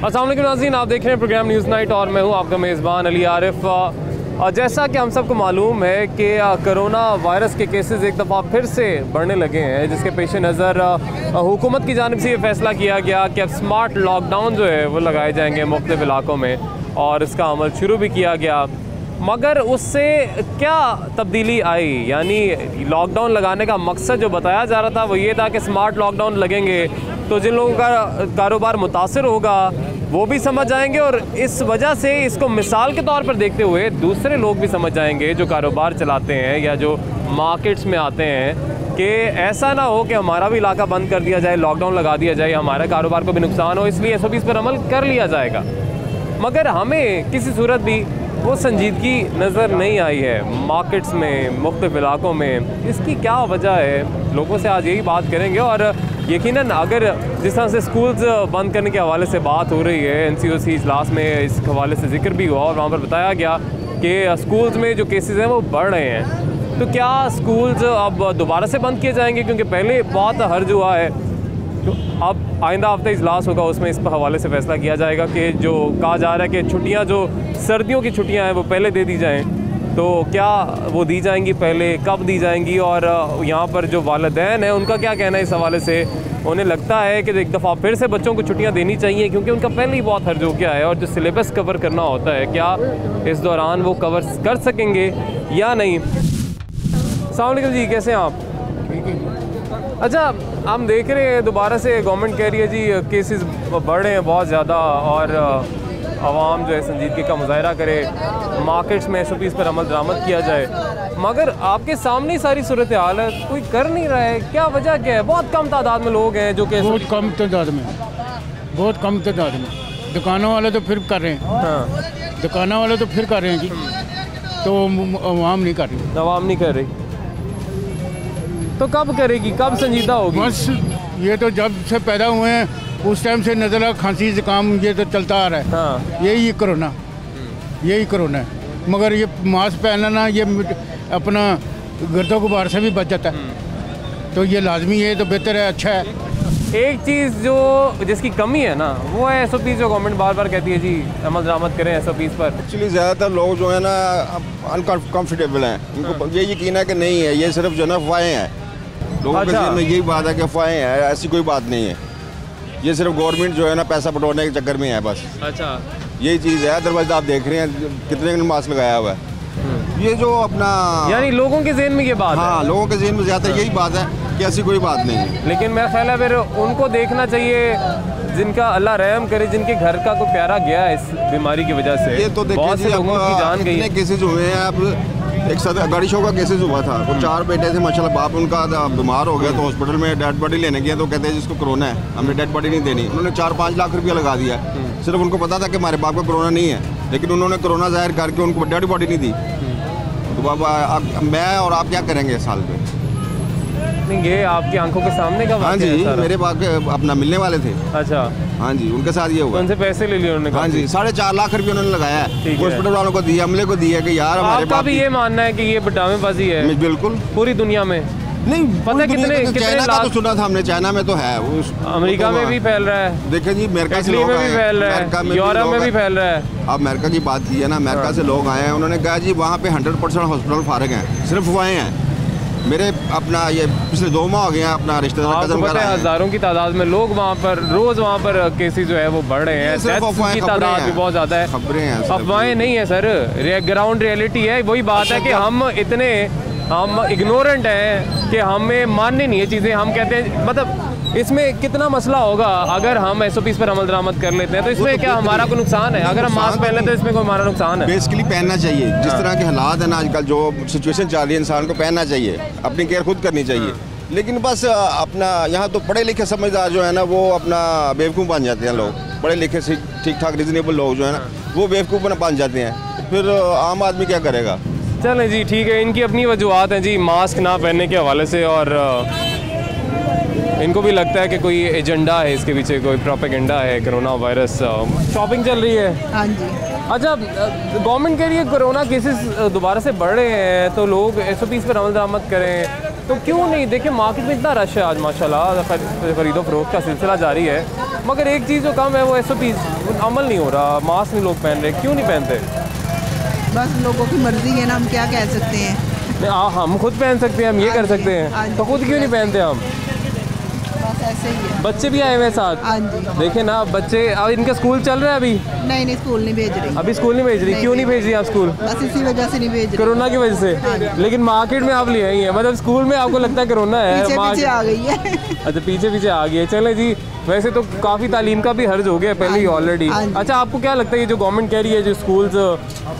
अस्सलाम वालेकुम नाज़रीन, आप देख रहे हैं प्रोग्राम न्यूज़ नाइट और मैं हूं आपका मेज़बान अली आरिफ। जैसा कि हम सबको मालूम है कि कोरोना वायरस के केसेस एक दफ़ा फिर से बढ़ने लगे हैं, जिसके पेश नज़र हुकूमत की जानिब से ये फ़ैसला किया गया कि अब स्मार्ट लॉकडाउन जो है वो लगाए जाएंगे मुख्तलिफ़ इलाकों में और इसका अमल शुरू भी किया गया। मगर उससे क्या तब्दीली आई, यानी लॉकडाउन लगाने का मकसद जो बताया जा रहा था वो ये था कि स्मार्ट लॉकडाउन लगेंगे तो जिन लोगों का कारोबार मुतासर होगा वो भी समझ जाएंगे और इस वजह से इसको मिसाल के तौर पर देखते हुए दूसरे लोग भी समझ जाएंगे जो कारोबार चलाते हैं या जो मार्केट्स में आते हैं कि ऐसा ना हो कि हमारा भी इलाका बंद कर दिया जाए, लॉकडाउन लगा दिया जाए, हमारे कारोबार को भी नुकसान हो, इसलिए SOPs पर अमल कर लिया जाएगा। मगर हमें किसी सूरत भी वो संजीदगी नज़र नहीं आई है मार्केट्स में, मुख्तलिफ़ इलाकों में। इसकी क्या वजह है, लोगों से आज यही बात करेंगे। और यकीनन अगर जिस तरह से स्कूल्स बंद करने के हवाले से बात हो रही है, NCOC इजलास में इस हवाले से जिक्र भी हुआ और वहाँ पर बताया गया कि स्कूल्स में जो केसेस हैं वो बढ़ रहे हैं, तो क्या स्कूल्स अब दोबारा से बंद किए जाएंगे? क्योंकि पहले बहुत हर्ज हुआ है, तो अब आइंदा हफ्ते इजलास होगा, उसमें इस पर हवाले से फ़ैसला किया जाएगा कि जो कहा जा रहा है कि छुट्टियां जो सर्दियों की छुट्टियां हैं वो पहले दे दी जाएं, तो क्या वो दी जाएंगी, पहले कब दी जाएंगी? और यहाँ पर जो वालिदैन हैं उनका क्या कहना है इस हवाले से? उन्हें लगता है कि एक दफ़ा फिर से बच्चों को छुट्टियाँ देनी चाहिए क्योंकि उनका पहले ही बहुत हर्ज हो गया है और जो सिलेबस कवर करना होता है क्या इस दौरान वो कवर कर सकेंगे या नहीं? अस्सलाम वालेकुम जी, कैसे हैं आप? अच्छा, हम देख रहे हैं दोबारा से गवर्नमेंट कह रही है जी केसेस बढ़ रहे हैं बहुत ज़्यादा और आवाम जो है संजीदगी का मुजाहरा करे, मार्केट्स में SOPs पर अमल दरामद किया जाए, मगर आपके सामने ही सारी सूरत हाल है, कोई कर नहीं रहा है। क्या वजह क्या है? बहुत कम तादाद में लोग हैं जो कि बहुत कम तादाद में दुकानों वाले तो फिर कर रहे हैं। हाँ, दुकानों वाले तो फिर कर रहे हैं जी, तो आवाम नहीं कर रही। आवाम नहीं कर रही तो कब करेगी, कब संजीदा होगी? बस ये तो जब से पैदा हुए हैं उस टाइम से नज़ला, खांसी, ज़ुकाम ये तो चलता आ रहा है। हाँ, यही कोरोना है। मगर ये मास्क पहनना ये अपना गर्दो गुबार से भी बच जाता है, तो ये लाजमी है, तो बेहतर है, अच्छा है। एक चीज़ जो जिसकी कमी है ना वो है SOPs, जो गवर्नमेंट बार बार कहती है जी अमल दरामद करें SOPs पर। एक्चुअली ज़्यादातर लोग जो है ना अनकम्फर्टेबल हैं, उनको ये यकीन है कि नहीं है, ये सिर्फ जो है अफवाहें हैं। लोगों के ज़हन में यही बात है कि अफवाहें हैं, ऐसी कोई बात नहीं है, ये सिर्फ गवर्नमेंट जो है ना पैसा बटोरने के चक्कर में है बस। अच्छा, यही चीज़ है। अदरवाइज आप देख रहे हैं कितने ने मास्क लगाया हुआ है। ये जो अपना यानी लोगों के ज़हन में ये बात है। हाँ, लोगों के ज़हन में ज़्यादा यही बात है कि ऐसी कोई बात नहीं है। लेकिन मेरा ख्याल है फिर उनको देखना चाहिए जिनका अल्लाह रहम करे, जिनके घर का कोई प्यारा गया है इस बीमारी की वजह से। ये तो बहुत से लोगों की जान गई। केसेज हुए हैं। अब एक साथ गाड़ी शो का केसेस हुआ था, वो 4 बेटे थे माशाल्लाह, बाप उनका बीमार हो गया तो हॉस्पिटल में डेड बॉडी लेने गया तो कहते हैं जिसको कोरोना है हमें डेड बॉडी नहीं देनी। उन्होंने 4-5 लाख रुपया लगा दिया, सिर्फ उनको पता था कि हमारे बाप का कोरोना नहीं है, लेकिन उन्होंने कोरोना जाहिर करके उनको डेड बॉडी नहीं दी। तो बाबा मैं और आप क्या करेंगे इस साल पे? नहीं, ये आपकी आंखों के सामने का हाँ जी, मेरे बाप अपना मिलने वाले थे। अच्छा, हाँ जी, उनके साथ ये हुआ। उनसे पैसे ले लिए उन्होंने? हाँ जी, 4.5 लाख रुपये उन्होंने लगाया है, हॉस्पिटल वालों को दिया, अमले को दिया कि यार हमारे आपका भी ये मानना है कि ये बटावेबाजी है? बिल्कुल, पूरी दुनिया में नहीं पता कितने चाइना का तो सुना था हमने, चाइना में तो है, अमेरिका में भी फैल रहा है, देखें जी, अमेरिका से इटली लोग में भी फैल रहा है, यूरोप में भी फैल रहा है। अब अमेरिका की बात की है ना, अमेरिका से लोग आए हैं, उन्होंने कहा जी वहाँ पे 100% हॉस्पिटल फारग हैं, सिर्फ अफवाहें हैं। मेरे अपना ये पिछले 2 माह हो गए हैं, अपना रिश्तेदार कज़न का हज़ारों की तादाद में लोग वहाँ पर रोज़ वहाँ पर केसेस जो है वो बढ़ रहे हैं, डेथ्स की तादाद भी बहुत ज़्यादा है। खबरें हैं, अफवाहें नहीं है सर, ग्राउंड रियलिटी है। वही बात है कि हम इग्नोरेंट हैं कि हमें माननी नहीं है चीज़ें। हम कहते हैं मतलब इसमें कितना मसला होगा अगर हम SOPs पर अमल दरामद कर लेते हैं, तो इसमें क्या हमारा कोई नुकसान है? अगर हम मास्क पहन लेते हैं तो इसमें कोई हमारा नुकसान है? बेसिकली पहनना चाहिए, जिस तरह के हालात हैं ना आजकल, जो सिचुएशन चल रही है, इंसान को पहनना चाहिए, अपनी केयर खुद करनी चाहिए। लेकिन बस अपना यहाँ तो पढ़े लिखे समझदार जो है ना वो अपना बेवकूफ़ बन जाते हैं। लोग पढ़े लिखे से ठीक ठाक रीजनेबल लोग जो है ना वो बेवकूफ़ बन जाते हैं, फिर आम आदमी क्या करेगा? चलें जी, ठीक है, इनकी अपनी वजूहत हैं जी मास्क ना पहनने के हवाले से, और इनको भी लगता है कि कोई एजेंडा है इसके पीछे, कोई प्रोपेगेंडा है कोरोना वायरस। शॉपिंग चल रही है? हाँ जी। अच्छा, गवर्नमेंट कह रही है कोरोना केसेस दोबारा से बढ़ रहे हैं तो लोग SOPs पर अमल दरामद करें, तो क्यों नहीं? देखिए मार्केट में इतना रश है आज माशाल्लाह, खरीदो फरोख्त का सिलसिला जारी है, मगर एक चीज़ जो कम है वो SOPs। अमल नहीं हो रहा, मास्क नहीं लोग पहन रहे, क्यों नहीं पहनते? बस लोगों की मर्जी है ना, हम क्या कह सकते हैं। नहीं, हम खुद पहन सकते हैं, हम ये कर सकते हैं, तो खुद क्यों नहीं पहनते हम? बस ऐसे ही है। बच्चे भी आए हुए हैं साथ। हाँ जी। देखे ना बच्चे, अब इनका स्कूल चल रहा है अभी? नहीं स्कूल नहीं भेज रही। अभी स्कूल नहीं भेज रही? क्यों नहीं भेज रही आप स्कूल? बस इसी वजह से नहीं भेज रही, कोरोना की वजह से। लेकिन मार्केट में आप ले आई हैं, मतलब स्कूल में आपको लगता है कोरोना है, पीछे आ गई है। अच्छा पीछे आ गई है। चले जी, वैसे तो काफ़ी तालीम का भी हर्ज हो गया पहले ही ऑलरेडी। अच्छा आपको क्या लगता है ये जो गवर्नमेंट कह रही है जो स्कूल्स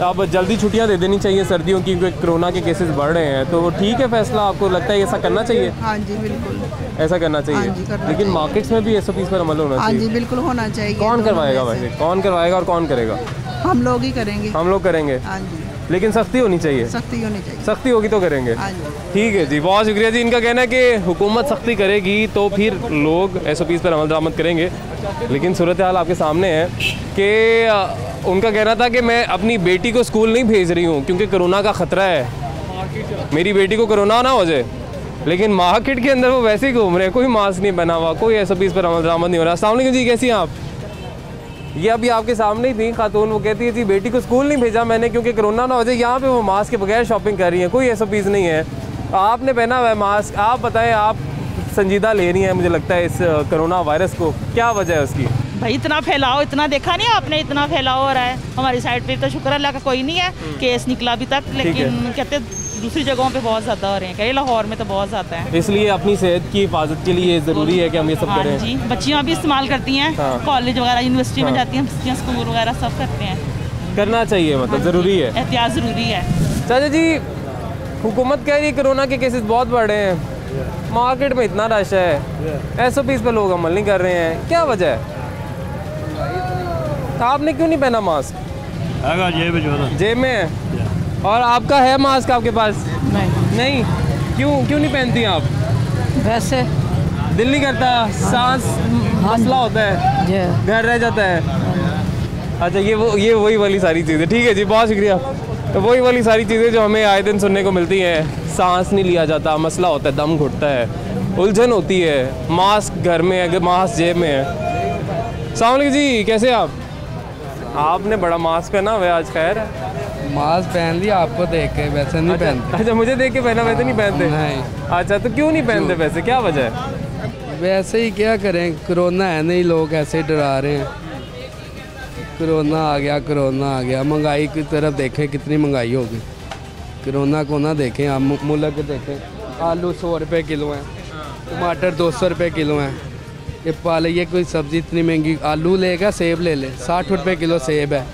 अब जल्दी छुट्टियां दे देनी चाहिए सर्दियों की, क्योंकि कोरोना के केसेस बढ़ रहे हैं, तो वो ठीक है फैसला? आपको लगता है ऐसा करना चाहिए? हाँ जी बिल्कुल ऐसा करना चाहिए। लेकिन मार्केट्स में भी SOPs पर अमल होना चाहिए। हाँ जी बिल्कुल होना चाहिए। कौन करवाएगा वैसे? कौन करवाएगा और कौन करेगा? हम लोग ही करेंगे। हम लोग करेंगे। हाँ जी। लेकिन सख्ती होनी चाहिए। सख्ती होनी चाहिए। सख्ती होगी तो करेंगे। हाँ जी। ठीक है जी, बहुत शुक्रिया जी। इनका कहना है कि हुकूमत सख्ती करेगी तो फिर लोग SOPs पर अमल दरामद करेंगे। लेकिन सूरत हाल आपके सामने है कि उनका कहना था कि मैं अपनी बेटी को स्कूल नहीं भेज रही हूँ क्योंकि कोरोना का ख़तरा है, मेरी बेटी को कोरोना ना हो जाए। लेकिन मार्केट के अंदर वो वैसे ही घूम रहे हैं, कोई मास्क नहीं बना हुआ, कोई SOPs पर अमल दरामद नहीं हो रहा। अस्सलाम वालेकुम जी, कैसी हैं आप? ये अभी आपके सामने ही थी खातून, वो कहती है जी बेटी को स्कूल नहीं भेजा मैंने क्योंकि कोरोना ना हो जाए। यहाँ पे वो मास्क के बगैर शॉपिंग कर रही है, कोई SOPs नहीं है। आपने पहना हुआ है मास्क, आप बताएं, आप संजीदा ले रही हैं मुझे लगता है इस कोरोना वायरस को, क्या वजह है उसकी? भाई इतना फैलाव, इतना देखा नहीं आपने, इतना फैलाव हो रहा है हमारी साइड पे। तो शुक्र अल्लाह का कोई नहीं है केस निकला अभी तक, लेकिन कहते दूसरी जगहों पे बहुत ज़्यादा हो रहे हैं, कहीं लाहौर में तो बहुत ज़्यादा है। इसलिए अपनी सेहत की हिफाजत के लिए ज़रूरी है कि हम ये सब करें। हाँ जी, बच्चियाँ भी इस्तेमाल करती हैं, कॉलेज वगैरह यूनिवर्सिटी में जाती हैं बच्चियाँ, स्कूल वगैरह सब करते हैं। करना चाहिए, मतलब ज़रूरी है, एहतियात ज़रूरी है। चाचा जी हुकूमत कह रही है कोरोना के केसेस बहुत बढ़ रहे हैं, मार्केट में इतना रश है, SOPs पे लोग अमल नहीं कर रहे हैं, क्या वजह है? आपने क्यों नहीं पहना मास्क? जेब में है। और आपका है मास्क आपके पास? नहीं। क्यों नहीं पहनती आप? वैसे दिल नहीं करता, सांस मसला होता है, घर रह जाता है। अच्छा ये वही वाली सारी चीज़ें। ठीक है जी, बहुत शुक्रिया। तो वही वाली सारी चीज़ें जो हमें आए दिन सुनने को मिलती हैं, सांस नहीं लिया जाता, मसला होता है, दम घुटता है, उलझन होती है, मास्क घर में है, मास्क जेब में है। अस्सलाम वालेकुम जी, कैसे आप? आपने बड़ा मास्क पहना हुआ है आज, खैर? मास्क पहन लिया आपको देख के, वैसे नहीं पहनते। अच्छा मुझे देख के पहना, वैसे नहीं पहनते? नहीं। अच्छा तो क्यों नहीं पहनते वैसे, क्या वजह है? वैसे ही क्या करें, कोरोना है नहीं, लोग ऐसे ही डरा रहे हैं। कोरोना आ गया, महंगाई की तरफ देखें, कितनी महंगाई होगी। कोरोना को ना देखें, आप मुल्क देखें, आलू 100 रुपये किलो हैं, टमाटर 200 रुपये किलो हैं। ये पाले, ये कोई सब्ज़ी इतनी महंगी, आलू लेगा सेब ले ले, 60 रुपये किलो सेब है,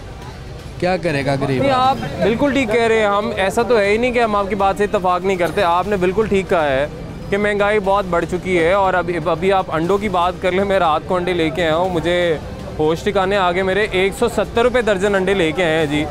क्या करेगा गरीब? नहीं, आप बिल्कुल ठीक कह रहे हैं, हम ऐसा तो है ही नहीं कि हम आपकी बात से इत्तेफाक नहीं करते। आपने बिल्कुल ठीक कहा है कि महंगाई बहुत बढ़ चुकी है। और अभी आप अंडों की बात कर लें, मैं रात को अंडे लेके आया हूँ, मुझे होश ठिकाने आगे मेरे 170 रुपये दर्जन अंडे लेके आए हैं जी।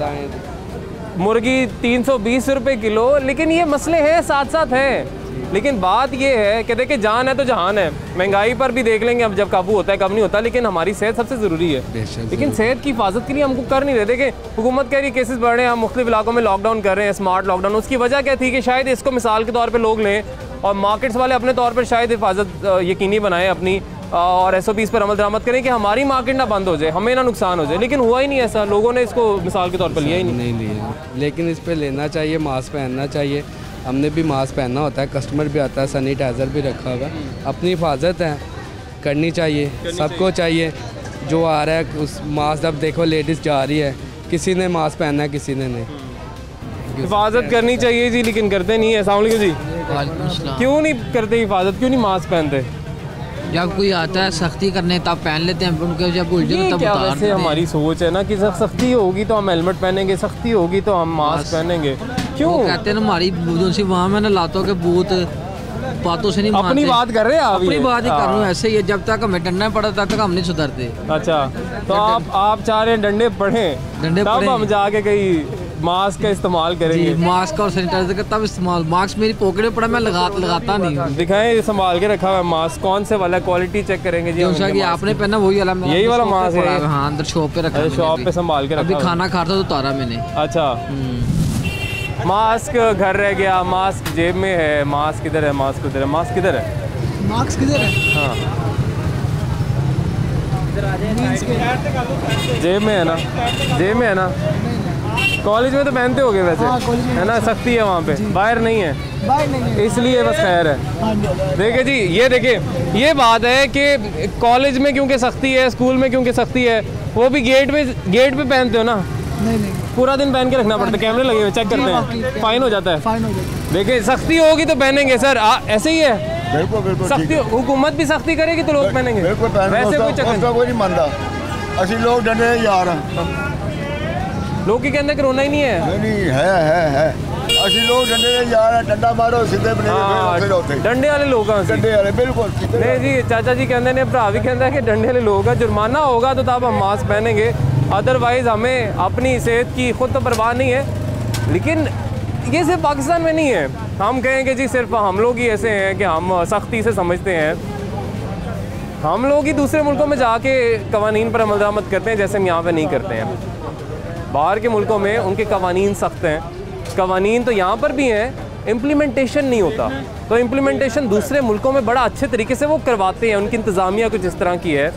मुर्गी 320 रुपये किलो। लेकिन ये मसले हैं साथ साथ हैं, लेकिन बात ये है कि देखिए जान है तो जहान है। महंगाई पर भी देख लेंगे अब जब काबू होता है, कब नहीं होता, लेकिन हमारी सेहत सबसे ज़रूरी है। लेकिन सेहत की हिफाजत के लिए हमको कर नहीं रहे। देखिए हुकूमत कह रही केसेस बढ़ रहे हैं, हम मुख्तलिफ इलाकों में लॉकडाउन कर रहे हैं, स्मार्ट लॉकडाउन। उसकी वजह क्या थी कि शायद इसको मिसाल के तौर पर लोग लें और मार्केट्स वाले अपने तौर पर शायद हिफाजत यकीनी बनाएं अपनी, और SOPs पर अमल दरामद करें कि हमारी मार्केट ना बंद हो जाए, हमें ना नुकसान हो जाए। लेकिन हुआ ही नहीं ऐसा, लोगों ने इसको मिसाल के तौर पर लिया ही नहीं लिया। लेकिन इस पर लेना चाहिए, मास्क पहनना चाहिए। हमने भी मास्क पहनना होता है, कस्टमर भी आता है, सैनिटाइज़र भी रखा हुआ है। अपनी हिफाजत है, करनी चाहिए, सबको चाहिए। जो आ रहा है उस मास्क, अब देखो लेडीज़ जा रही है, किसी ने मास्क पहनना है, किसी ने नहीं। हिफाजत करनी चाहिए जी, लेकिन करते नहीं है। अस्सलाम वालेकुम जी, क्यों नहीं करते हिफाजत, क्यों नहीं मास्क पहनते? जब कोई आता है सख्ती करने तब पहन लेते हैं, उनके जब उलझे तब उतार देते हैं। हमारी सोच है ना कि सख्ती होगी तो हम हेलमेट पहनेंगे, सख्ती होगी तो हम मास्क पहनेंगे। क्यों कहते हैं हमारी बूतों से वहाँ मैंने लातों के बूत बातों से नहीं मानते। अपनी बात कर रहे हैं आप? अपनी बात ही कर रहा हूँ, ऐसे ही है, जब तक हमें डंडा पड़ा तब तक हम नहीं सुधरते। अच्छा तो आप चाह रहे हैं डंडे पढ़ें, तब हम जाके कहीं मास्क का इस्तेमाल करेंगे? मास्क और सैनिटाइजर का तब इस्तेमाल। मास्क मेरी पॉकेट में पड़ा, मैं लगाता नहीं। दिखाएं, संभाल के रखा हुआ है मास्क, कौन से वाला, क्वालिटी चेक करेंगे जी। कि आपने पहना वही वाला, यही वाला मास्क है? हाँ, अंदर शॉप पे रखा है, शॉप पे संभाल के रखा। अभी खाना खाता तो उतारा मैंने। अच्छा मास्क घर रह गया, मास्क जेब में है, मास्क किधर है, मास्क किधर है, मास्क किधर है, मास्क किधर है? हाँ जेब में है ना, जेब में है ना। कॉलेज में तो पहनते होगे वैसे, है ना, सख्ती है वहाँ पे, बाहर नहीं है, इसलिए बस खैर है। देखिए जी, ये देखिए, ये बात है कि कॉलेज में क्योंकि सख्ती है, स्कूल में क्योंकि सख्ती है, वो भी गेट पे पहनते हो ना। नहीं, पूरा दिन पहन के रखना पड़ता है, कैमरे लगे हुए चेक करते हैं, फाइन हो जाता है। देखिए, सख्ती होगी तो पहनेंगे सर, ऐसे ही है। बिल्कुल बिल्कुल सख्ती, हुकूमत भी सख्ती करेगी तो लोग पहनेंगे, वैसे कोई चक्कर कोई नहीं मानता। असि लोग डंडे यार, लोग की कहते कोरोना ही नहीं है। नहीं है असि लोग डंडे यार, डंडा मारो सीधे डंडे वाले लोग, डंडे वाले बिल्कुल नहीं जी। चाचा जी कहते हैं, भरा भी कहता है कि डंडे वाले लोग हैं, जुर्माना होगा तो तब हम मास्क पहनेंगे, अदरवाइज हमें अपनी सेहत की खुद तो परवाह नहीं है। लेकिन ये सिर्फ पाकिस्तान में नहीं है, हम कहें कि जी सिर्फ हम लोग ही ऐसे हैं कि हम सख्ती से समझते हैं। हम लोग ही दूसरे मुल्कों में जाके कवानीन पर अमल दरामद करते हैं जैसे हम यहाँ पे नहीं करते हैं। बाहर के मुल्कों में उनके कवानीन सख्त हैं, कवानीन तो यहाँ पर भी हैं, इम्प्लीमेंटेशन नहीं होता। तो इम्प्लीमेंटेशन दूसरे मुल्कों में बड़ा अच्छे तरीके से वो करवाते हैं, उनकी इंतज़ामिया कुछ इस तरह की है।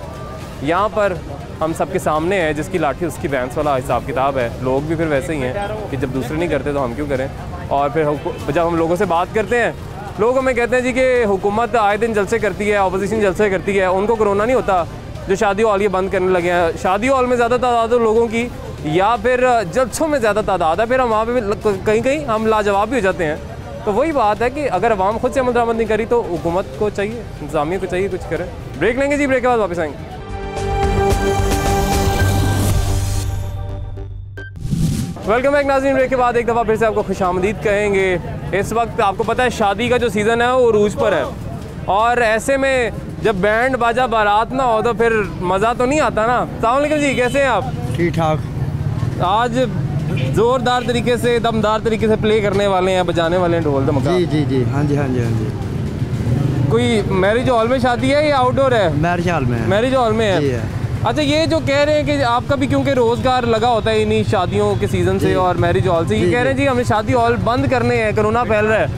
यहाँ पर हम सबके सामने है, जिसकी लाठी उसकी भैंस वाला हिसाब किताब है। लोग भी फिर वैसे ही हैं कि जब दूसरे नहीं करते तो हम क्यों करें। और फिर जब हम लोगों से बात करते हैं, लोग हमें कहते हैं जी कि हुकूमत आए दिन जलसे करती है, अपोजिशन जलसे करती है, उनको कोरोना नहीं होता। जो शादी हॉल ये बंद करने लगे हैं, शादी हॉल में ज़्यादा तादाद है लोगों की, या फिर जलसों में ज़्यादा तादाद है, फिर हम वहाँ पर कहीं कहीं हम लाजवाब भी हो जाते हैं। तो वही बात है कि अगर अवाम खुद से अमल दरामद नहीं करी तो हुकूमत को चाहिए, इंतज़ामिया को चाहिए कुछ करें। ब्रेक लेंगे जी, ब्रेक के बाद वापस आएंगे। वेलकम बैक नाज़रीन। ब्रेक के बाद एक दफ़ा फिर से आपको खुशामदीद कहेंगे। इस वक्त आपको पता है शादी का जो सीज़न है वो उरूज पर है, और ऐसे में जब बैंड बाजा बारात ना हो तो फिर मज़ा तो नहीं आता ना। अस्सलाम वालेकुम जी, कैसे हैं आप? ठीक ठाक। आज ज़ोरदार तरीके से, दमदार तरीके से प्ले करने वाले हैं, बजाने वाले हैं ढोल धमका। जी हाँ जी। कोई मैरिज हॉल में शादी है या आउटडोर है? मैरिज हॉल में। मैरिज हॉल में है। अच्छा, ये जो कह रहे हैं कि आपका भी क्योंकि रोज़गार लगा होता है इन्हीं शादियों के सीज़न से और मैरिज हॉल से, ये कह रहे हैं जी हमें शादी हॉल बंद करने हैं, कोरोना फैल रहा है।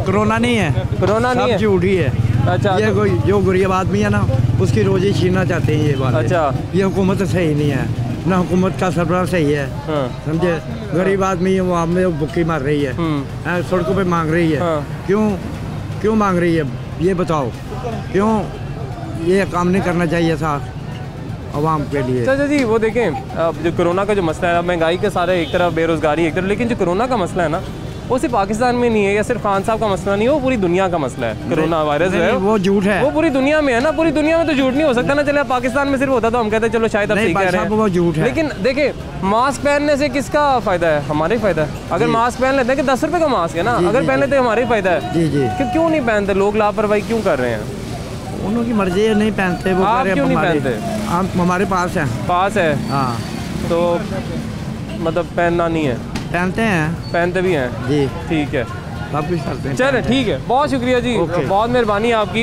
कोरोना नहीं है, कोरोना नहीं है, झूठ ही है। अच्छा, ये कोई जो गरीब आदमी है ना, उसकी रोजी छीनना चाहते हैं ये बात। अच्छा, ये हुकूमत सही नहीं है ना, हुकूमत का सरबराह सही है, समझे। गरीब आदमी है, वो हमें भुक्की मार रही है, सड़कों पे मांग रही है। क्यों मांग रही है ये बताओ, क्यों ये काम नहीं करना चाहिए था आवाम के लिए। अच्छा जी, वो देखें अब जो कोरोना का जो मसला है, महंगाई के सारे एक तरफ, बेरोज़गारी एक तरफ, लेकिन जो कोरोना का मसला है ना, वो सिर्फ पाकिस्तान में नहीं है या सिर्फ खान साहब का मसला नहीं है, वो पूरी दुनिया का मसला है। कोरोना वायरस जो है वो झूठ है, वो पूरी दुनिया में है ना। पूरी दुनिया में तो झूठ नहीं हो सकता ना। चले पाकिस्तान में सिर्फ होता तो हम कहते चलो शायद आप सही कह रहे हैं, वो झूठ है। लेकिन देखिए, मास्क पहनने से किसका फ़ायदा है? हमारे ही फ़ायदा है। अगर मास्क पहन लेते हैं कि 10 रुपये का मास्क है ना, अगर पहन लेते हैं हमारे ही फ़ायदा है। क्यों नहीं पहनते लोग? लापरवाही क्यों कर रहे हैं? उनकी मर्जी है, नहीं पहनते वो। आप क्यों नहीं पहनते? हम हमारे पास है। हाँ, तो मतलब पहनना नहीं है? पहनते हैं, पहनते भी हैं जी। ठीक है, सब कुछ करते हैं। चले ठीक है, बहुत शुक्रिया जी, बहुत मेहरबानी आपकी।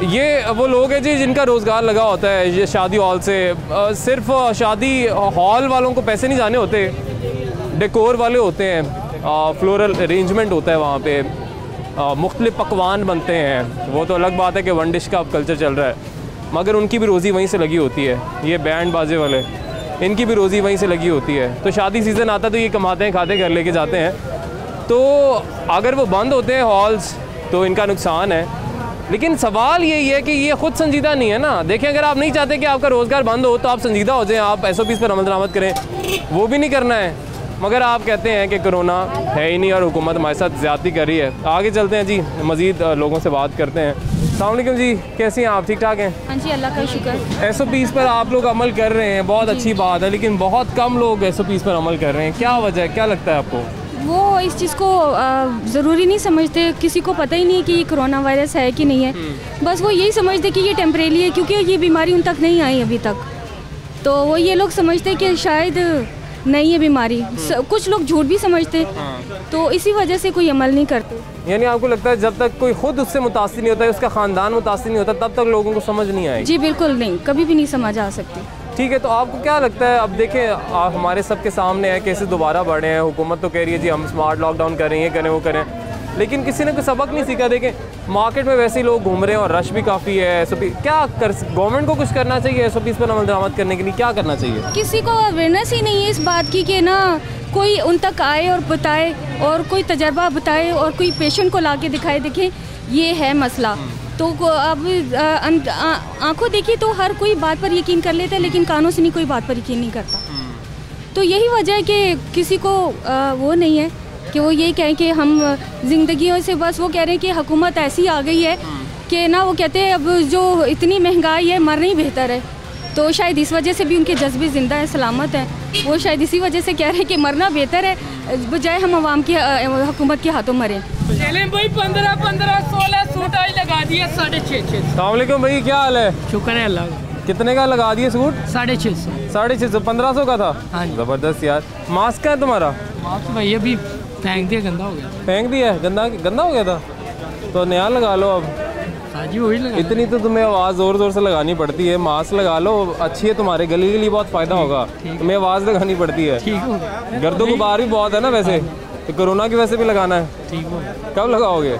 ये वो लोग हैं जी जिनका रोज़गार लगा होता है ये शादी हॉल से। सिर्फ शादी हॉल वालों को पैसे नहीं जाने होते, डेकोर वाले होते हैं, फ्लोरल अरेंजमेंट होता है वहाँ पे, मुख्तलिफ पकवान बनते हैं। वो तो अलग बात है कि वन डिश का अब कल्चर चल रहा है, मगर उनकी भी रोज़ी वहीं से लगी होती है। ये बैंड बाजे वाले, इनकी भी रोज़ी वहीं से लगी होती है। तो शादी सीज़न आता तो ये कमाते हैं, खाते घर लेके जाते हैं। तो अगर वो बंद होते हैं हॉल्स तो इनका नुकसान है। लेकिन सवाल यही है कि ये ख़ुद संजीदा नहीं है ना। देखिए, अगर आप नहीं चाहते कि आपका रोज़गार बंद हो तो आप संजीदा हो जाएं, आप SOPs पर अमल दरामद करें, वो भी नहीं करना है। मगर आप कहते हैं कि कोरोना है ही नहीं और हुकूमत हमारे साथ ज़्यादती कर रही है। आगे चलते हैं जी, मज़ीद लोगों से बात करते हैं। अस्सलाम वालेकुम जी, कैसी हैं आप? ठीक ठाक हैं? हाँ जी, अल्लाह का शुक्र। SOPs पर आप लोग अमल कर रहे हैं, बहुत अच्छी बात है, लेकिन बहुत कम लोग SOPs पर अमल कर रहे हैं। क्या वजह है, क्या लगता है आपको? वो इस चीज़ को ज़रूरी नहीं समझते, किसी को पता ही नहीं कि ये कोरोना वायरस है कि नहीं है। बस वो यही समझते कि ये टेम्परेरी है, क्योंकि ये बीमारी उन तक नहीं आई अभी तक। तो वो ये लोग समझते कि शायद नहीं है बीमारी। कुछ लोग झूठ भी समझते, तो इसी वजह से कोई अमल नहीं करते। यानी आपको लगता है जब तक कोई खुद उससे मुतासिर नहीं होता है, उसका ख़ानदान मुतासिर नहीं होता, तब तक लोगों को समझ नहीं आएगी? जी बिल्कुल नहीं, कभी भी नहीं समझ आ सकती। ठीक है, तो आपको क्या लगता है? अब देखें, हमारे सबके सामने है केसेस दोबारा बढ़े हैं, हुकूमत तो कह रही है जी हम स्मार्ट लॉकडाउन करें, ये करें वो करें, लेकिन किसी ने कोई सबक नहीं सीखा। देखें मार्केट में वैसे ही लोग घूम रहे हैं और रश भी काफ़ी है। SOP क्या कर, गवर्नमेंट को कुछ करना चाहिए SOPs पर अमल दरामद करने के लिए, क्या करना चाहिए? किसी को अवेयरनेस ही नहीं है इस बात की कि ना कोई उन तक आए और बताए और कोई तजर्बा बताए और कोई पेशेंट को ला के दिखाए, देखें ये है मसला। तो अब आंखों देखी तो हर कोई बात पर यकीन कर लेता है, लेकिन कानों से नहीं कोई बात पर यकीन नहीं करता। तो यही वजह है कि किसी को वो नहीं है कि वो ये कहें कि हम ज़िंदगियों से बस वो कह रहे हैं कि हुकूमत ऐसी आ गई है कि ना वो कहते हैं अब जो इतनी महंगाई है मरना ही बेहतर है। तो शायद इस वजह से भी उनके जज्बे ज़िंदा है, सलामत हैं। वो शायद इसी वजह से कह रहे हैं कि मरना बेहतर है बजाय हम आवाम की हुकूमत के हाथों मरें। चलें भाई 15-15-16 सूट आज लगा दिए 650। अस्सलाम वालेकुम भाई, क्या हाल है? शुक्र है अल्लाह। कितने का लगा दिए सूट? 650। 650, 1500 का था। हाँ जी। ज़बरदस्त यार। मास्क है तुम्हारा? मास्क भाई अभी फेंक दिया, गंदा हो गया। फेंक दिया? गंदा हो गया था तो नया लगा लो अब। हाँ जी वही लगा। इतनी तो तुम्हें आवाज़ ज़ोर ज़ोर से लगानी पड़ती है। मास्क लगा लो, अच्छी है तुम्हारे गले के लिए, बहुत फ़ायदा होगा। तुम्हें आवाज़ लगानी पड़ती है। ठीक हो गया। गर्दों गुबार भी बहुत है ना वैसे, तो कोरोना की वजह से भी लगाना है। ठीक हो। कब लगाओगे?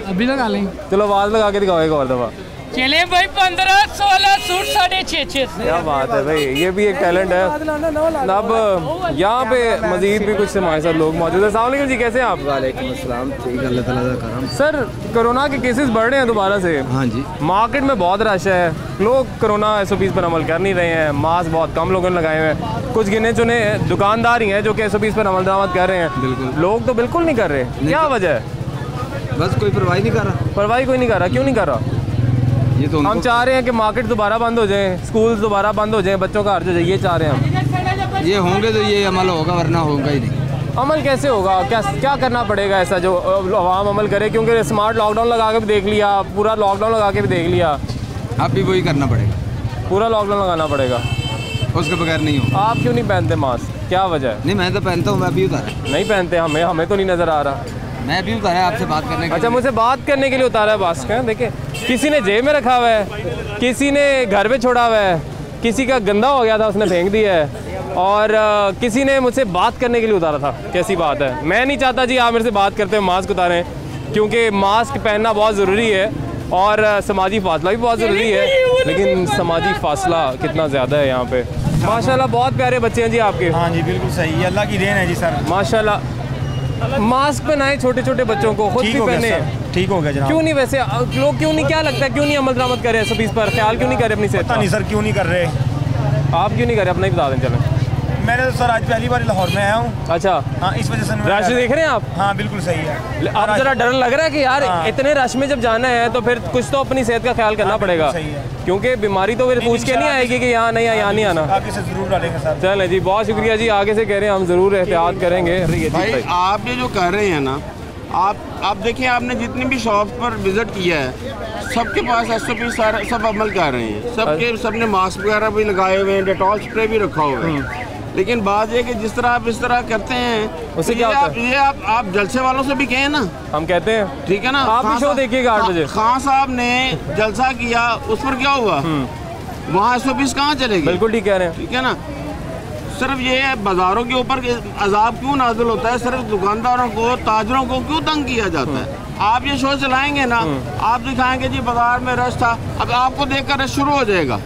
अभी लगा लेंगे। चलो आवाज़ लगा के दिखाओ एक और दफ़ा। चले भाई 15-16 सूट 650। क्या बात है भाई, ये भी एक टैलेंट है। अब यहाँ पे मजीद भी कुछ हमारे साथ लोग मौजूद है। अस्सलाम वालेकुम जी, कैसे हैं आप? वालेकुम अस्सलाम, ठीक है, अल्लाह ताला का करम। सर कोरोना के केसेस बढ़ रहे हैं दोबारा से। हाँ जी। मार्केट में बहुत रश है, लोग कोरोना SOPs पर अमल कर नहीं रहे हैं। मास्क बहुत कम लोगों ने लगाए हुए हैं। कुछ गिने चुने दुकानदार ही हैं जो कि SOPs पर अमल दरामद कर रहे हैं। बिल्कुल। लोग तो बिल्कुल नहीं कर रहे। क्या वजह है? बस कोई परवाही नहीं कर रहा। परवाही कोई नहीं कर रहा। क्यों नहीं कर रहा? ये तो हम चाह रहे हैं कि मार्केट दोबारा बंद हो जाए, स्कूल दोबारा बंद हो जाए, बच्चों का हर्ज हो जाए, ये चाह रहे हैं हम। ये होंगे तो ये अमल होगा, वरना होगा ही नहीं। अमल कैसे होगा? क्या करना पड़ेगा ऐसा जो आवाम अमल करे? क्योंकि स्मार्ट लॉकडाउन लगा के भी देख लिया, पूरा लॉकडाउन लगा के भी देख लिया, अब भी वही करना पड़ेगा। पूरा लॉकडाउन लगाना पड़ेगा, उसके बगैर नहीं होगा। आप क्यों नहीं पहनते मास्क? क्या वजह है? नहीं, मैं तो पहनता हूँ, मैं भी उतारा। नहीं पहनते? हमें तो नहीं नज़र आ रहा। मैं भी उतारा आपसे बात करने के अच्छा, मुझसे बात करने के लिए उतारा है मास्क? है देखिए, किसी ने जेब में रखा हुआ है, किसी ने घर पे छोड़ा हुआ है, किसी का गंदा हो गया था उसने फेंक दिया है, और किसी ने मुझसे बात करने के लिए उतारा था। कैसी बात है? मैं नहीं चाहता जी आप मेरे से बात करते हुए मास्क उतारें, क्योंकि मास्क पहनना बहुत ज़रूरी है और समाजी फासला भी बहुत ज़रूरी है। लेकिन समाजी फासला कितना ज़्यादा है यहाँ पे। माशाल्लाह बहुत प्यारे बच्चे हैं जी आपके। हाँ जी बिल्कुल सही है, अल्लाह की देन है जी सर। माशाल्लाह। मास्क पहनाए छोटे छोटे बच्चों को, खुद भी पहने। ठीक हो गया जनाब। क्यों नहीं? वैसे लोग क्यों नहीं, क्या लगता है क्यों नहीं अमल दरामद कर रहे हैं SOPs पर? ख्याल क्यों नहीं कर रहे अपनी सेहत? पता नहीं सर क्यों नहीं कर रहे। आप क्यों नहीं कर रहे? अपना ही बता दें। चलें। मैंने तो सर आज पहली बार लाहौर में आया हूँ। अच्छा। हाँ, इस वजह से रश देख रहे हैं आप? हाँ बिल्कुल सही है। अब जरा डर लग रहा है कि यार इतने रश में जब जाना है तो फिर कुछ तो अपनी सेहत का ख्याल करना पड़ेगा, क्योंकि बीमारी तो फिर पूछ के नहीं आएगी कि यहाँ नहीं, यहाँ नहीं आना। आगे से जरूर डालेंगे सर। चलें जी, बहुत शुक्रिया जी। आगे से कह रहे हैं हम ज़रूर एहतियात करेंगे। भाई आप ये जो कर रहे हैं ना, आप देखिए, आपने जितनी भी शॉप पर विजिट किया है, सबके पास SOP सारा सब अमल कर रहे हैं। सबने मास्क वगैरह भी लगाए हुए हैं, डेटॉल स्प्रे भी रखा हुआ है। लेकिन बात ये कि जिस तरह आप इस तरह करते हैं उससे तो क्या होता है? ये आप जलसे वालों से भी कहें ना, हम कहते हैं। ठीक है ना। आप भी शो देखिएगा 8 बजे। खान साहब ने जलसा किया, उस पर क्या हुआ? वहाँ SOPs कहाँ चले गए? बिल्कुल ठीक कह रहे हैं। ठीक है ना। सिर्फ ये बाज़ारों के ऊपर अजाब क्यों नाज़िल होता है? सिर्फ दुकानदारों को, ताजरों को क्यों तंग किया जाता है? आप ये शो चलाएंगे ना, आप दिखाएंगे जी बाजार में रश था, अब आपको देखकर रश शुरू हो जाएगा।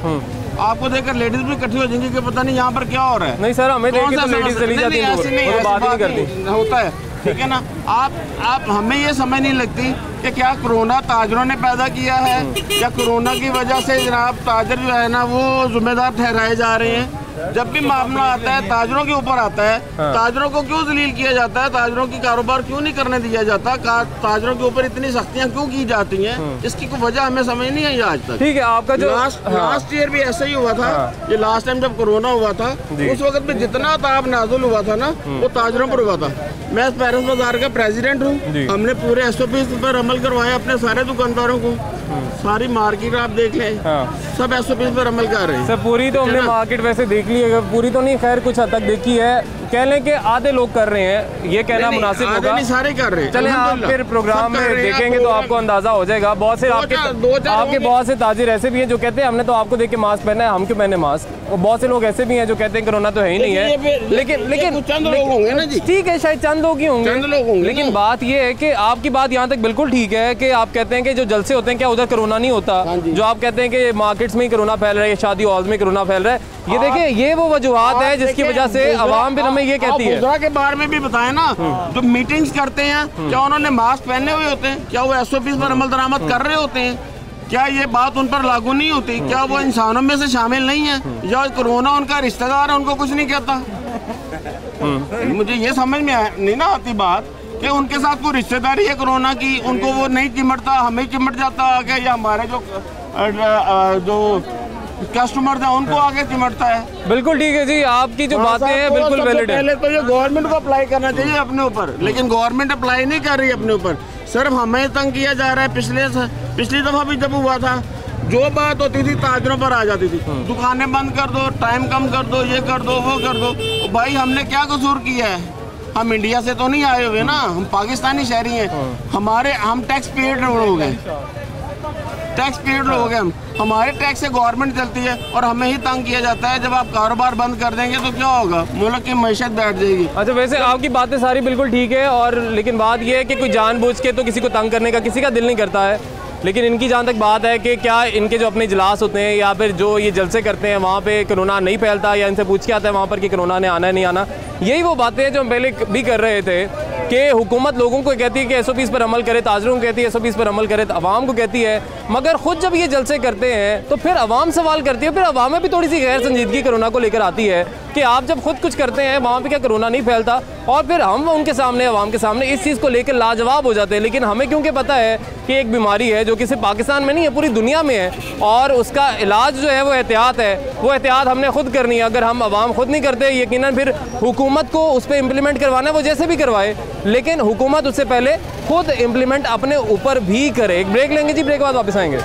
आपको देखकर लेडीज भी इकट्ठी हो जाएंगी कि पता नहीं यहाँ पर क्या हो रहा है। नहीं सर, हमें देख के तो लेडीज चली जाती हैं, वो बात ही नहीं करती। होता है, ठीक है ना। आप हमें ये समझ नहीं लगती कि क्या कोरोना ताजरों ने पैदा किया है या कोरोना की वजह से जनाब ताजर जो है ना वो जिम्मेदार ठहराए जा रहे हैं। जब भी मामला आता है ताजरों के ऊपर आता है। ताजरों को क्यों जलील किया जाता है? ताजरों की कारोबार क्यों नहीं करने दिया जाता? ताजरों के ऊपर इतनी सख्तियां क्यों की जाती हैं? इसकी कोई वजह हमें समझ नहीं आई आज तक। ठीक है, आपका जो लास्ट ईयर भी ऐसा ही हुआ था। ये लास्ट टाइम जब कोरोना हुआ था, उस वक्त में जितना ताप नाजुल हुआ था ना, वो ताजरों पर हुआ था। मैं पेरिस बाजार का प्रेसिडेंट हूँ। हमने पूरे SOPs पर अमल करवाया अपने सारे दुकानदारों को। सारी मार्केट आप देख लें, सब SOPs पर अमल कर रहे हैं। सर पूरी तो हमने मार्केट वैसे देख ली है, पूरी तो नहीं, खैर कुछ हद तक देखी है। कह लें कि आधे लोग कर रहे हैं, ये कहना मुनासिब होगा? सारे कर रहे हैं। चले आप फिर प्रोग्राम में देखेंगे तो आपको अंदाजा हो जाएगा। बहुत से आपके बहुत से ताजिर ऐसे भी हैं जो कहते हैं हमने तो आपको देख के मास्क पहना है, हम क्यों पहने मास्क। और बहुत से लोग ऐसे भी हैं जो कहते हैं कोरोना तो है ही नहीं है, लेकिन चंद लोग होंगे ना जी। ठीक है, शायद चंद लोग ही होंगे, लेकिन बात ये है कि आपकी बात यहाँ तक बिल्कुल ठीक है कि आप कहते हैं कि जो जलसे होते हैं क्या उधर कोरोना नहीं होता, जो आप कहते हैं कि मार्केट्स में ही कोरोना फैल रहा है, शादी हॉल में कोरोना फैल रहा है। ये देखिए, ये वो वजूहात है जिसकी वजह से अवाम फिर हमें ये कहती है। के बारे में भी बताएं ना, जो मीटिंग्स करते हैं क्या उन्होंने मास्क पहने हुए होते हैं? क्या वो SOPs पर अमल दरामद कर रहे होते हैं? क्या ये बात उन पर लागू नहीं होती? क्या वो इंसानों में से शामिल नहीं है? या कोरोना उनका रिश्तेदार है, उनको कुछ नहीं कहता? मुझे ये समझ में नहीं ना आती बात कि उनके साथ कोई रिश्तेदारी है कोरोना की, उनको वो नहीं चिमटता, हमें चिमट जाता आगे, या हमारे जो कस्टमर था उनको आगे चिमटता है। बिल्कुल ठीक है जी, आपकी जो बातें हैं बिल्कुल वैलिड है। पहले तो ये गवर्नमेंट को अप्लाई करना चाहिए अपने ऊपर, लेकिन गवर्नमेंट अप्लाई नहीं कर रही अपने ऊपर, सिर्फ हमें तंग किया जा रहा है। पिछली दफा भी जब हुआ था, जो बात होती थी ताजरों पर आ जाती थी, दुकानें बंद कर दो, टाइम कम कर दो, ये कर दो, वो कर दो। भाई हमने क्या कसूर किया है? हम इंडिया से तो नहीं आए हुए ना, हम पाकिस्तानी शहरी हैं। हम टैक्स पेड हो गए, टैक्स पेड हो गए हम, हमारे टैक्स से गवर्नमेंट चलती है और हमें ही तंग किया जाता है। जब आप कारोबार बंद कर देंगे तो क्या होगा? मुल्क की मैशत बैठ जाएगी। अच्छा, वैसे आपकी बातें सारी बिल्कुल ठीक है, और लेकिन बात यह है कि कोई जानबूझ के तो किसी को तंग करने का किसी का दिल नहीं करता है, लेकिन इनकी जहाँ तक बात है कि क्या इनके जो अपने इजलास होते हैं या फिर जो ये जलसे करते हैं वहाँ पे कोरोना नहीं फैलता, या इनसे पूछ के आता है वहाँ पर कि कोरोना ने आना है नहीं आना। यही वो बातें हैं जो हम पहले भी कर रहे थे कि हुकूमत लोगों को कहती है कि SOPs पर अमल करे, ताजरों को कहती है SOPs पर अमल करे, तो अवाम को कहती है, मगर खुद जब ये जलसे करते हैं तो फिर अवाम सवाल करती है, फिर अवाम में भी थोड़ी सी गैर संजीदगी कोरोना को लेकर आती है कि आप जब खुद कुछ करते हैं वहाँ पे क्या कोरोना नहीं फैलता, और फिर हम उनके सामने, अवाम के सामने इस चीज़ को लेकर लाजवाब हो जाते हैं। लेकिन हमें क्योंकि पता है कि एक बीमारी है जो कि सिर्फ पाकिस्तान में नहीं है, पूरी दुनिया में है, और उसका इलाज जो है वो एहतियात है, वो एहतियात हमने खुद करनी है। अगर हम अवाम खुद नहीं करते, यकीनन फिर हुकूमत को उस पर इम्प्लीमेंट करवाना है, वो जैसे भी करवाए, लेकिन हुकूमत उससे पहले खुद इम्प्लीमेंट अपने ऊपर भी करे। एक ब्रेक लेंगे जी, ब्रेक के बाद वापस आएंगे।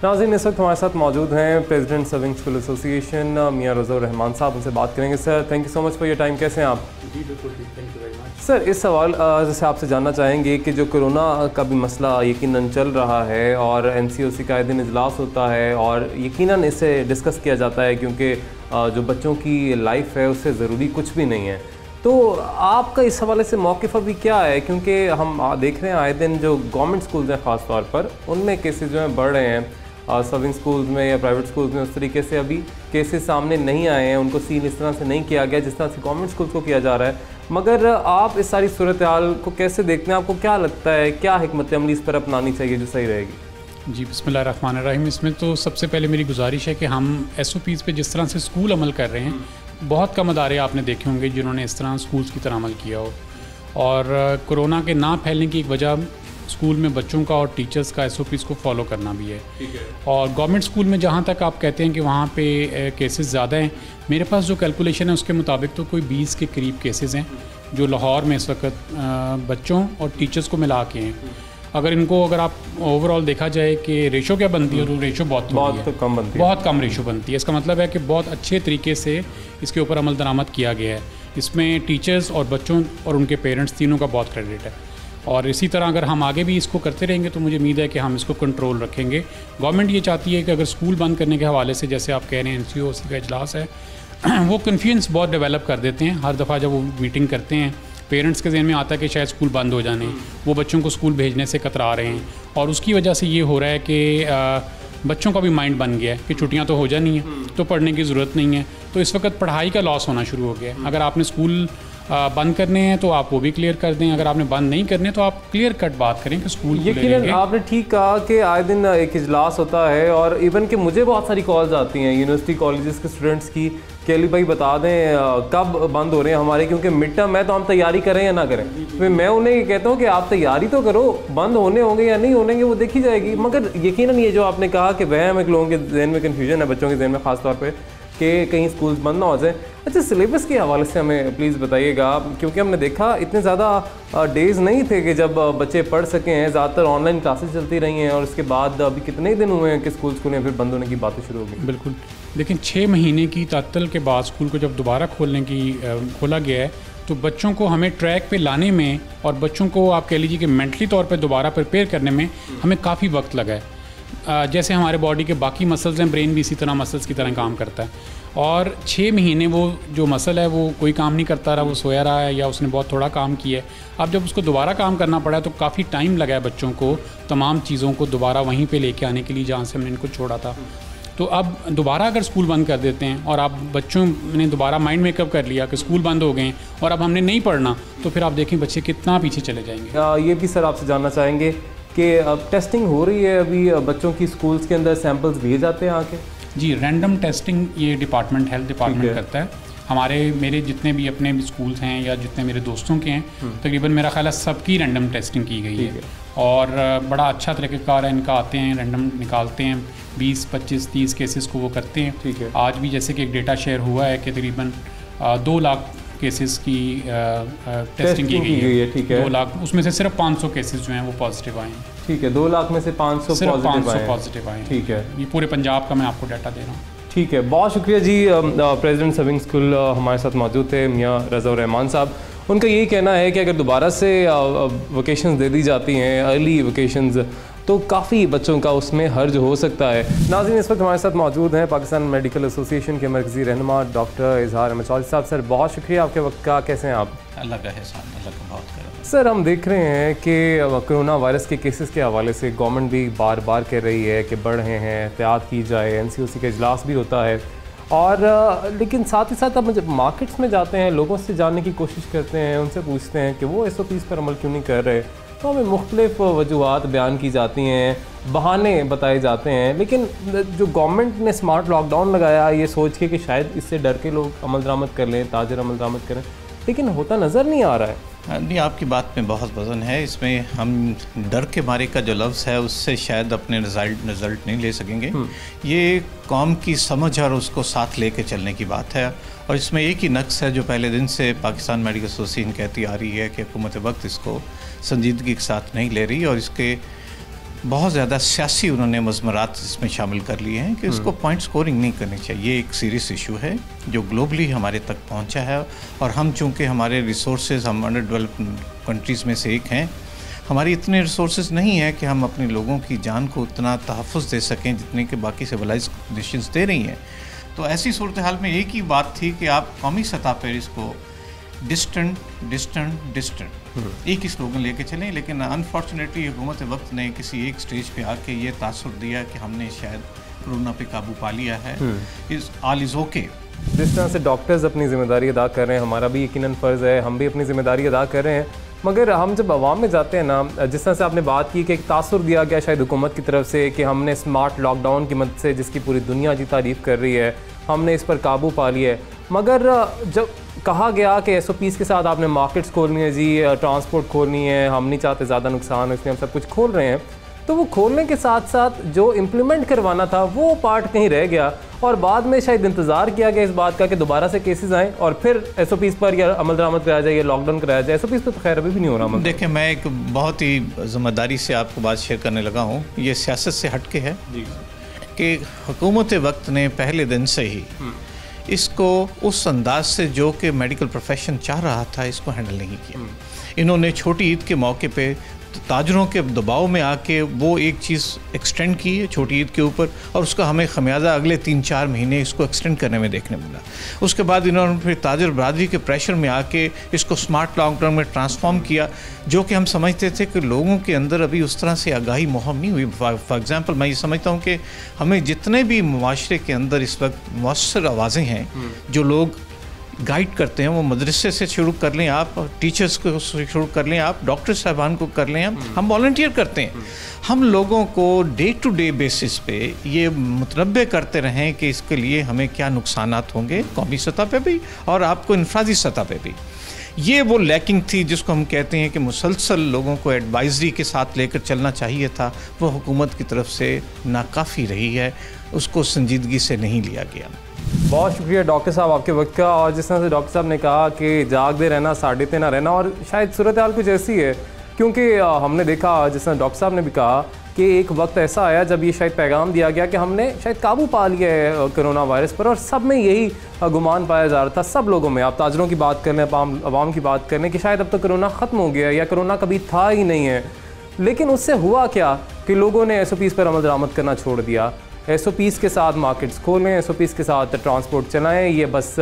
नाज़रीन, इस वक्त हमारे साथ मौजूद हैं प्रेसिडेंट सर्विंग स्कूल एसोसिएशन मियां रज़ा रहमान साहब, उनसे बात करेंगे। Sir, thank you so much for your time. कैसे हैं आप? जी बिल्कुल ठीक, thank you very much. Sir, इस सवाल जैसे आपसे जानना चाहेंगे कि जो कोरोना का भी मसला यकीनन चल रहा है और NCOC का दिन इजलास होता है और यकीनन इसे डिस्कस किया जाता है, क्योंकि जो बच्चों की लाइफ है उससे ज़रूरी कुछ भी नहीं है, तो आपका इस हवाले से मौक़िफ़ अभी क्या है? क्योंकि हम देख रहे हैं आए दिन जो गवर्नमेंट स्कूल्स हैं ख़ास तौर पर, उनमें केसेस जो हैं बढ़ रहे हैं। सर्विंग स्कूल्स में या प्राइवेट स्कूल्स में उस तरीके से अभी केसेस सामने नहीं आए हैं, उनको सीन इस तरह से नहीं किया गया जिस तरह से गवर्नमेंट स्कूल्स को किया जा रहा है। मगर आप इस सारी सूरत हाल को कैसे देखते हैं? आपको क्या लगता है, क्या हिकमत अमली इस पर अपनानी चाहिए जो सही रहेगी? जी बिस्मिल्लाहिर्रहमानिर्रहीम। इसमें तो सबसे पहले मेरी गुजारिश है कि हम SOPs पे जिस तरह से स्कूल अमल कर रहे हैं, बहुत कम अदारे आपने देखे होंगे जिन्होंने इस तरह स्कूल्स की तरह अमल किया हो। और कोरोना के ना फैलने की एक वजह स्कूल में बच्चों का और टीचर्स का SOPs को फॉलो करना भी है। और गवर्नमेंट स्कूल में जहाँ तक आप कहते हैं कि वहाँ पे केसेस ज़्यादा हैं, मेरे पास जो कैलकुलेशन है उसके मुताबिक तो कोई 20 के करीब केसेस हैं जो लाहौर में इस वक्त बच्चों और टीचर्स को मिला के हैं। अगर आप ओवरऑल देखा जाए कि रेशो क्या बनती है, तो रेशो बहुत कम बनती है, बहुत कम रेशो बनती है। इसका मतलब है कि बहुत अच्छे तरीके से इसके ऊपर अमल दरामद किया गया है। इसमें टीचर्स और बच्चों और उनके पेरेंट्स तीनों का बहुत क्रेडिट है। और इसी तरह अगर हम आगे भी इसको करते रहेंगे तो मुझे उम्मीद है कि हम इसको कंट्रोल रखेंगे। गवर्नमेंट ये चाहती है कि अगर स्कूल बंद करने के हवाले से, जैसे आप कह रहे हैं NCOC का इजलास है, वो कन्फ्यूजन बहुत डेवलप कर देते हैं। हर दफ़ा जब वो मीटिंग करते हैं, पेरेंट्स के जहन में आता है कि शायद स्कूल बंद हो जाने, वो बच्चों को स्कूल भेजने से कतरा रहे हैं, और उसकी वजह से ये हो रहा है कि बच्चों का भी माइंड बन गया है कि छुट्टियां तो हो जानी हैं, तो पढ़ने की ज़रूरत नहीं है। तो इस वक्त पढ़ाई का लॉस होना शुरू हो गया है। अगर आपने स्कूल बंद करने हैं तो आप वो भी क्लियर कर दें, अगर आपने बंद नहीं करने तो आप क्लियर कट बात करें कि स्कूल यकीनन आपने ठीक कहा कि आए दिन एक इजलास होता है, और इवन कि मुझे बहुत सारी कॉल्स आती हैं यूनिवर्सिटी कॉलेजेस के स्टूडेंट्स की कि अली भाई बता दें कब बंद हो रहे हैं हमारे, क्योंकि मिड टर्म है तो हम तैयारी करें या ना करें। तो मैं उन्हें ये कहता हूँ कि आप तैयारी तो करो, बंद होने होंगे या नहीं होने वो देखी जाएगी। मगर यकीनन ये जो आपने कहा कि वह हम एक लोगों के जहन में कन्फ्यूजन है, बच्चों के जहन में ख़ास तौर पर, कि कहीं स्कूल्स बंद ना हो जाए। अच्छा, सिलेबस के हवाले से हमें प्लीज़ बताइएगा, क्योंकि हमने देखा इतने ज़्यादा डेज़ नहीं थे कि जब बच्चे पढ़ सकें हैं, ज़्यादातर ऑनलाइन क्लासेस चलती रही हैं और उसके बाद अभी कितने ही दिन हुए हैं कि स्कूल खुले फिर बंद होने की बातें शुरू हो गई। बिल्कुल, लेकिन 6 महीने की तात्तल के बाद स्कूल को जब दोबारा खोला गया है तो बच्चों को हमें ट्रैक पे लाने में और बच्चों को आप कह लीजिए कि मेंटली तौर पे दोबारा प्रिपेयर करने में हमें काफ़ी वक्त लगा है। जैसे हमारे बॉडी के बाकी मसल्स हैं, ब्रेन भी इसी तरह मसल्स की तरह काम करता है, और 6 महीने वो जो मसल है वो कोई काम नहीं करता रहा, वो सोया रहा है या उसने बहुत थोड़ा काम किया है। अब जब उसको दोबारा काम करना पड़ा तो काफ़ी टाइम लगा है बच्चों को तमाम चीज़ों को दोबारा वहीं पे लेके आने के लिए जहाँ से हमने इनको छोड़ा था। तो अब दोबारा अगर स्कूल बंद कर देते हैं और आप बच्चों ने दोबारा माइंड मेकअप कर लिया कि स्कूल बंद हो गए और अब हमने नहीं पढ़ना, तो फिर आप देखें बच्चे कितना पीछे चले जाएंगे। ये भी सर आपसे जानना चाहेंगे कि अब टेस्टिंग हो रही है अभी बच्चों की स्कूल्स के अंदर, सैंपल्स लिए जाते हैं आके? जी, रैंडम टेस्टिंग ये डिपार्टमेंट हेल्थ डिपार्टमेंट करता है। मेरे जितने भी अपने स्कूल्स हैं या जितने मेरे दोस्तों के हैं, तकरीबन मेरा ख्याल है सबकी रैंडम टेस्टिंग की गई है और बड़ा अच्छा तरीक़ाकार है इनका। आते हैं, रैंडम निकालते हैं, 20, 25, 30 केसेस को वो करते हैं। ठीक है। आज भी जैसे कि एक डेटा शेयर हुआ है कि तकरीबन 2 लाख केसेस की टेस्टिंग की गई है। ठीक है। 2 लाख, उसमें से सिर्फ 500 केसेस जो हैं वो पॉजिटिव आए हैं। ठीक है, 2 लाख में से 500 पॉजिटिव आए हैं। ठीक है, ये पूरे पंजाब का मैं आपको डाटा दे रहा हूँ। ठीक है, बहुत शुक्रिया जी। प्रेसिडेंट सविंग स्कूल हमारे साथ मौजूद थे मियाँ रज़ा रहमान साहब। उनका यही कहना है कि अगर दोबारा से वोकेशंस दे दी जाती हैं, अर्ली वोकेशंस, तो काफ़ी बच्चों का उसमें हर्ज हो सकता है। नाज़रीन, इस वक्त हमारे साथ मौजूद हैं पाकिस्तान मेडिकल एसोसिएशन के मरकज़ी रहनुमा डॉक्टर इजहार अहमद चौधरी साहब। सर, बहुत शुक्रिया आपके वक्त का। कैसे हैं आप? अल्लाह का एहसान, अल्लाह का बहुत करम। सर, हम देख रहे हैं कि कोरोना वायरस के केसेस के हवाले से गवर्नमेंट भी बार बार कह रही है कि बढ़ रहे हैं, एहतियात की जाए, NCOC का इजलास भी होता है, और लेकिन साथ ही साथ अब जब मार्केट्स में जाते हैं, लोगों से जानने की कोशिश करते हैं, उनसे पूछते हैं कि वो SOPs पर अमल क्यों नहीं कर रहे, तो हमें मुख्तलिफ वजूहात बयान की जाती हैं, बहाने बताए जाते हैं। लेकिन जो गवर्नमेंट ने स्मार्ट लॉकडाउन लगाया ये सोच के कि शायद इससे डर के लोग अमल दरामद कर लें, ताजर अमल दरामद करें, लेकिन होता नज़र नहीं आ रहा है। नहीं, आपकी बात में बहुत वज़न है। इसमें हम डर के मारे का जो लफ्ज़ है उससे शायद अपने रिज़ल्ट नहीं ले सकेंगे। ये कौम की समझ और उसको साथ लेके चलने की बात है, और इसमें एक ही नक्स है जो पहले दिन से पाकिस्तान मेडिकल एसोसिएशन कहती आ रही है कि हुकूमत वक्त इसको संजीदगी के साथ नहीं ले रही, और इसके बहुत ज़्यादा सियासी उन्होंने मज़मरात इसमें शामिल कर लिए हैं कि उसको पॉइंट स्कोरिंग नहीं करनी चाहिए। ये एक सीरियस इशू है जो ग्लोबली हमारे तक पहुंचा है, और हम चूँकि हमारे रिसोर्सेज, हम अंडर डेवलप्ड कंट्रीज़ में से एक हैं, हमारी इतने रिसोर्सेज नहीं है कि हम अपने लोगों की जान को उतना तहफ़्फ़ुज़ दे सकें जितने कि बाकी सिविलाइज्ड नेशंस दे रही हैं। तो ऐसी सूरत हाल में एक ही बात थी कि आप कौमी सतह पर इसको डिस्टेंट एक ही स्लोगन लेके चलें, लेकिन अनफॉर्चुनेटली हुकूमत वक्त ने किसी एक स्टेज पे आके ये तासुर दिया कि हमने शायद कोरोना पे काबू पा लिया है। इस ऑल इज़ ओके। जिस तरह से डॉक्टर्स अपनी ज़िम्मेदारी अदा कर रहे हैं, हमारा भी यकीनन फ़र्ज़ है, हम भी अपनी ज़िम्मेदारी अदा कर रहे हैं, मगर हम जब आवाम में जाते हैं ना, जिस तरह से आपने बात की कि एक तासुर दिया गया शायद हुकूमत की तरफ से कि हमने स्मार्ट लॉकडाउन की मदद से, जिसकी पूरी दुनिया जी तारीफ़ कर रही है, हमने इस पर काबू पा लिया है, मगर जब कहा गया कि SOPs के साथ आपने मार्केट्स खोलनी है जी, ट्रांसपोर्ट खोलनी है, हम नहीं चाहते ज़्यादा नुकसान हो इसलिए हम सब कुछ खोल रहे हैं, तो वो खोलने के साथ साथ जो इम्प्लीमेंट करवाना था वो पार्ट कहीं रह गया, और बाद में शायद इंतज़ार किया गया इस बात का कि दोबारा से केसेस आएँ और फिर SOPs पर या अमल दरामद कराया जाए या लॉकडाउन कराया जाए। SOPs पर तो खैर अभी भी नहीं हो रहा। देखिए, मैं एक बहुत ही ज़िम्मेदारी से आपको बात शेयर करने लगा हूँ। ये सियासत से हट के है कि हुकूमत वक्त ने पहले दिन से ही इसको उस अंदाज से जो कि मेडिकल प्रोफेशन चाह रहा था, इसको हैंडल नहीं किया। इन्होंने छोटी ईद के मौके पे ताजरों के दबाव में आके वो एक चीज़ एक्सटेंड की है छोटी ईद के ऊपर, और उसका हमें खमियाजा अगले 3-4 महीने इसको एक्सटेंड करने में देखने मिला। उसके बाद इन्होंने फिर ताजर बरादरी के प्रेशर में आके इसको स्मार्ट लॉकडाउन में ट्रांसफॉर्म किया, जो कि हम समझते थे कि लोगों के अंदर अभी उस तरह से आगाही मुहम नहीं हुई। फॉर एग्ज़ाम्पल, मैं ये समझता हूँ कि हमें जितने भी मुआशरे के अंदर इस वक्त मुअस्सर आवाज़ें हैं जो लोग गाइड करते हैं, वो मदरसे से शुरू कर लें आप, टीचर्स को शुरू कर लें आप, डॉक्टर साहबान को कर लें हम वॉलंटियर करते हैं। हम लोगों को डे टू डे बेसिस पे ये मुतनब्बे करते रहें कि इसके लिए हमें क्या नुकसानात होंगे कौमी सतह पे भी और आपको इनफरादी सतह पे भी। ये वो लैकिंग थी जिसको हम कहते हैं कि मुसलसल लोगों को एडवाइजरी के साथ लेकर चलना चाहिए था, वो हुकूमत की तरफ से नाकाफ़ी रही है, उसको संजीदगी से नहीं लिया गया। बहुत शुक्रिया डॉक्टर साहब आपके वक्त का। और जिस तरह से डॉक्टर साहब ने कहा कि जागते रहना, साड़ते ना रहना, और शायद सूरत हाल कुछ ऐसी है क्योंकि हमने देखा जिस तरह डॉक्टर साहब ने भी कहा कि एक वक्त ऐसा आया जब ये शायद पैगाम दिया गया कि हमने शायद काबू पा लिया है कोरोना वायरस पर, और सब में यही गुमान पाया जा रहा था, सब लोगों में। आप ताजरों की बात कर लें, आवाम की बात कर लें कि शायद अब तो कोरोना ख़त्म हो गया या कोरोना कभी था ही नहीं है। लेकिन उससे हुआ क्या कि लोगों ने SOPs पर अमल दरामद करना छोड़ दिया। SOPs के साथ मार्केट्स खोलें, SOPs के साथ ट्रांसपोर्ट चलाएँ, ये बस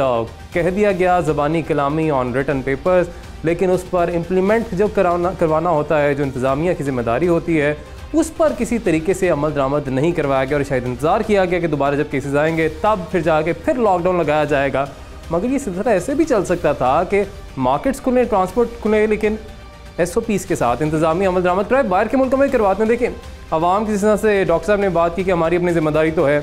कह दिया गया ज़बानी कलामी ऑन रिटन पेपर्स, लेकिन उस पर इम्प्लीमेंट जो करवाना होता है, जो इंतज़ामिया की ज़िम्मेदारी होती है, उस पर किसी तरीके से अमल दरामद नहीं करवाया गया। और शायद इंतज़ार किया गया कि दोबारा जब केसेस आएंगे तब फिर जाके फिर लॉकडाउन लगाया जाएगा। मगर ये सिलसिला ऐसे भी चल सकता था कि मार्केट्स खुले, ट्रांसपोर्ट खुले, लेकिन SOPs के साथ इंतज़ामी अमल दरामद कराए। बाहर के मुल्कों में करवाते हैं। देखिए आवाम की जिस तरह से डॉक्टर साहब ने बात की कि हमारी अपनी ज़िम्मेदारी तो है,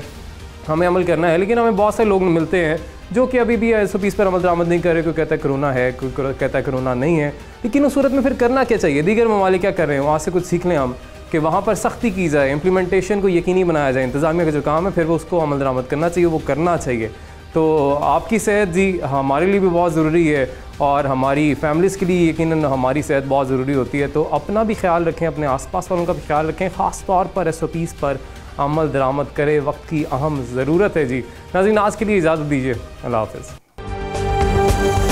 हमें अमल करना है, लेकिन हमें बहुत से लोग मिलते हैं जो कि अभी भी SOPs पर अमल दरामद नहीं कर रहे। कोई कहता है कोरोना है, कोई कहता है कोरोना नहीं है। लेकिन उस सूरत में फिर करना क्या चाहिए? दीगर ममालिक क्या कर रहे हैं, वहाँ से कुछ सीख लें हम कि वहाँ पर सख्ती की जाए, इम्प्लीमेंटेशन को यकीनी बनाया जाए। इंतज़ामिया का जो काम है फिर वो उसको अमल दरामद करना चाहिए, वो करना चाहिए। तो आपकी सेहत जी हमारे लिए भी बहुत ज़रूरी है और हमारी फैमिलीज़ के लिए यकीनन हमारी सेहत बहुत ज़रूरी होती है। तो अपना भी ख्याल रखें, अपने आसपास वालों का भी ख्याल रखें, ख़ास तौर पर SOPs पर अमल दरामद करें, वक्त की अहम ज़रूरत है जी। नाज़रीन आज के लिए इजाज़त दीजिए, अल्लाह हाफ़िज़।